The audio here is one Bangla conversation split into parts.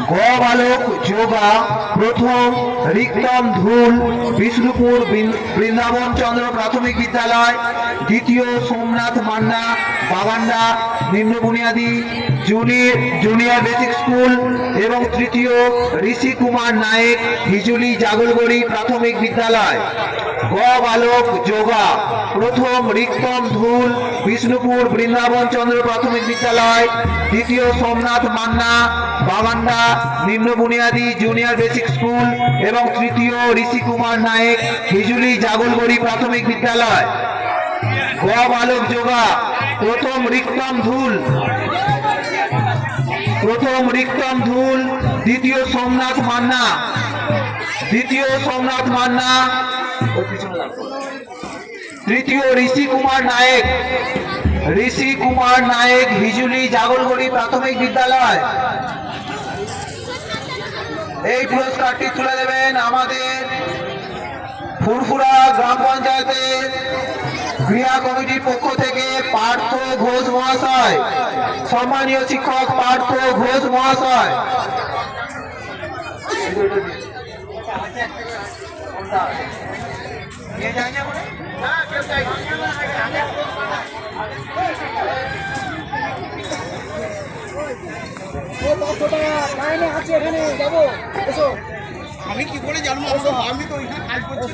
গোবালক যোগা প্রথম রিক্তম ধুল বিষ্ণুপুর বৃন্দাবন চন্দ্র প্রাথমিক বিদ্যালয়, দ্বিতীয় সোমনাথ মান্না বাগান্ডা নিম্ন বুনিয়াদী জুনিয়র বেসিক স্কুল এবং তৃতীয় ঋষি কুমার নায়েক হিজুলি জাগলগড়ি প্রাথমিক বিদ্যালয়। গোবালক যোগা প্রথম রিক্তম ধুল বিষ্ণুপুর বৃন্দাবন চন্দ্র প্রাথমিক বিদ্যালয়, দ্বিতীয় সোমনাথ মান্না বাগান্ডা নিম্ন বুনিয়াদী জুনিয়র বেসিক স্কুল এবং তৃতীয় ঋষি কুমার নায়েক হিজুলি জাগলগড়ি প্রাথমিক বিদ্যালয়। গোবালক যোগা প্রথম রিক্তম ধুল দ্বিতীয় সোমনাথ মান্না তৃতীয় ঋষি কুমার নায়েক হিজুলি জাগলগড়ি প্রাথমিক বিদ্যালয়। এই পুরস্কারটি তুলে দেবেন আমাদের ফুরফুরা গ্রাম পঞ্চায়েতের ক্রীড়া কমিটির পক্ষ থেকে পার্থ ঘোষ মহাশয়, সম্মানীয় শিক্ষক পার্থ ঘোষ মহাশয়। আমি কি করে জানবো? আমি তো ওইখানে কাজ করছি।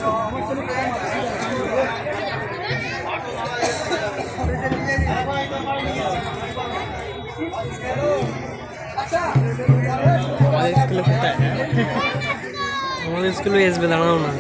আমাদের স্কুলে আসবে দাঁড়াও না।